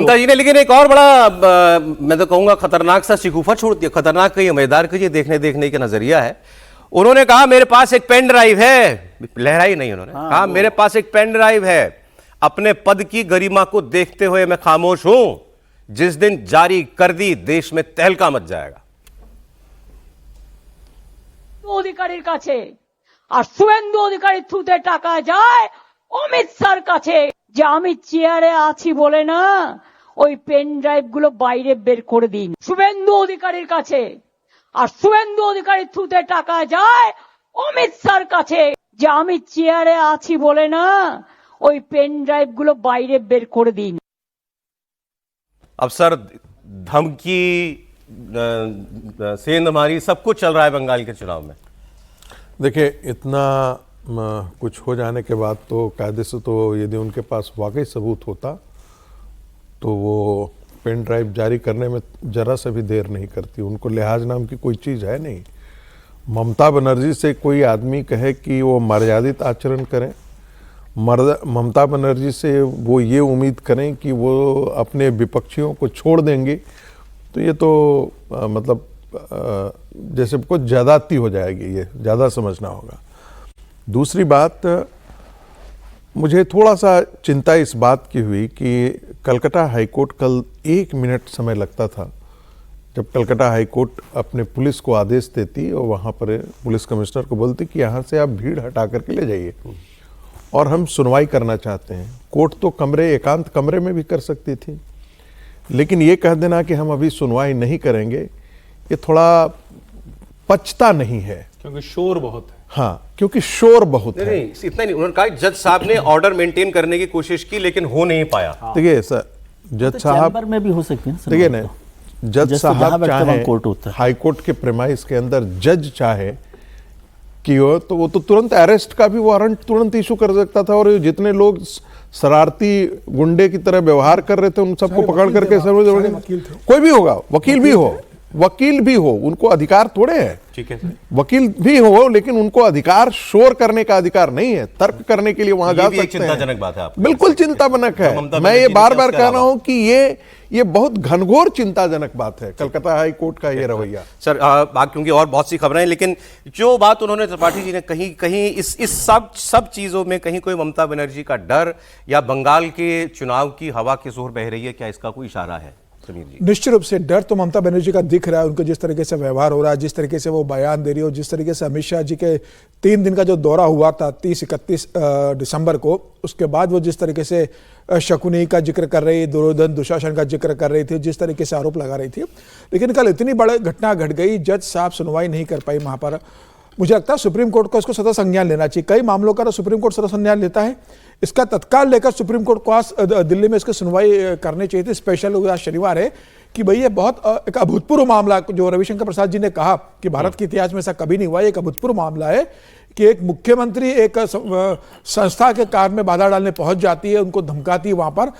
ममता जी ने लेकिन एक और बड़ा मैं तो कहूंगा खतरनाक सा शिकूफा छोड़ दिया। खतरनाक कहिए, मजेदार कहिए, देखने का नजरिया है। उन्होंने कहा मेरे पास एक पेन ड्राइव है, लहराई नहीं उन्होंने, कहा मेरे पास एक पेन ड्राइव है, अपने पद की गरिमा को देखते हुए मैं खामोश हूं, जिस दिन जारी कर दी देश में तहलका मच जाएगा। অধিকারীর কাছে আর শুভেন্দু অধিকারীর থ্রুতে টাকা যায় অমিত স্যার কাছে, যে আমি চেয়ারে আছি বলে না ওই পেন ড্রাইভ গুলো বাইরে বের করে দিন। শুভেন্দু অধিকারীর কাছে আর শুভেন্দু অধিকারীর থ্রুতে টাকা যায় অমিত স্যার কাছে, যে আমি চেয়ারে আছি বলে না ওই পেন ড্রাইভ গুলো বাইরে বের করে দিন। अब सर धमकी सेंधमारी सब कुछ चल रहा है बंगाल के चुनाव में। देखिए, इतना कुछ हो जाने के बाद तो कायदे से तो यदि उनके पास वाकई सबूत होता तो वो पेन ड्राइव जारी करने में जरा सा भी देर नहीं करती। उनको लिहाज नाम की कोई चीज़ है नहीं। ममता बनर्जी से कोई आदमी कहे कि वो मर्यादित आचरण करें, ममता बनर्जी से वो ये उम्मीद करें कि वो अपने विपक्षियों को छोड़ देंगे, तो ये तो मतलब जैसे कुछ ज़्यादती हो जाएगी, ये ज़्यादा समझना होगा। दूसरी बात, मुझे थोड़ा सा चिंता इस बात की हुई कि कलकत्ता हाईकोर्ट कल 1 मिनट समय लगता था जब कलकत्ता हाईकोर्ट अपने पुलिस को आदेश देती और वहाँ पर पुलिस कमिश्नर को बोलती कि यहाँ से आप भीड़ हटा करके ले जाइए और हम सुनवाई करना चाहते हैं। कोर्ट तो एकांत कमरे में भी कर सकती थी, लेकिन ये कह देना कि हम अभी सुनवाई नहीं करेंगे, ये थोड़ा पचता नहीं है, क्योंकि शोर बहुत है। हाँ, क्योंकि शोर बहुत है। नहीं, इतना नहीं, उन्होंने कहा जज साहब ने ऑर्डर मेंटेन करने की कोशिश की लेकिन हो नहीं पाया। देखिए सर, जज साहब चैम्बर में भी हो सकती है, देखिए ना, जज साहब चाहे हाईकोर्ट के प्रेमाइस के अंदर जज चाहे कि तो वो तो तुरंत अरेस्ट का भी वारंट तुरंत इशू कर सकता था, और जितने लोग शरारती गुंडे की तरह व्यवहार कर रहे थे उन सबको पकड़ करके कोई भी होगा, वकील भी हो, उनको अधिकार थोड़े है, ठीक है, वकील भी हो, लेकिन उनको अधिकार शोर करने का अधिकार नहीं है। तर्क करने के लिए वहां जा सकते हैं। चिंताजनक बात है आपको। बिल्कुल चिंताजनक है। मैं ये बार बार कह रहा हूं कि ये बहुत घनघोर चिंताजनक बात है, कलकत्ता हाई कोर्ट का ये रवैया। सर क्योंकि और बहुत सी खबरें हैं, लेकिन जो बात उन्होंने त्रिपाठी जी ने कहीं इस सब चीजों में कहीं कोई ममता बनर्जी का डर या बंगाल के चुनाव की हवा की जोर बह रही है, क्या इसका कोई इशारा है? निश्चित रूप से डर तो ममता बनर्जी का दिख रहा है। उनको जिस तरीके से व्यवहार हो रहा है, जिस तरीके से वो बयान दे रही हो, जिस तरीके से अमित शाह जी के 3 दिन का जो दौरा हुआ था 30-31 दिसंबर को, उसके बाद वो जिस तरीके से शकुनी का जिक्र कर रही, दुर्योधन दुशासन का जिक्र कर रही थी, जिस तरीके से आरोप लगा रही थी, लेकिन कल इतनी बड़ी घटना घट गई, जज साहब सुनवाई नहीं कर पाई वहां पर। मुझे लगता है सुप्रीम कोर्ट को इसको सदा संज्ञान लेना चाहिए। कई मामलों का तो सुप्रीम कोर्ट सदा संज्ञान लेता है, इसका तत्काल लेकर सुप्रीम कोर्ट को आज दिल्ली में इसकी सुनवाई करनी चाहिए थी। स्पेशल आज शनिवार है कि भाई ये बहुत एक अभूतपूर्व मामला, जो रविशंकर प्रसाद जी ने कहा कि भारत के इतिहास में ऐसा कभी नहीं हुआ, एक अभूतपूर्व मामला है कि एक मुख्यमंत्री एक संस्था के कार्य में बाधा डालने पहुंच जाती है, उनको धमकाती है वहां पर,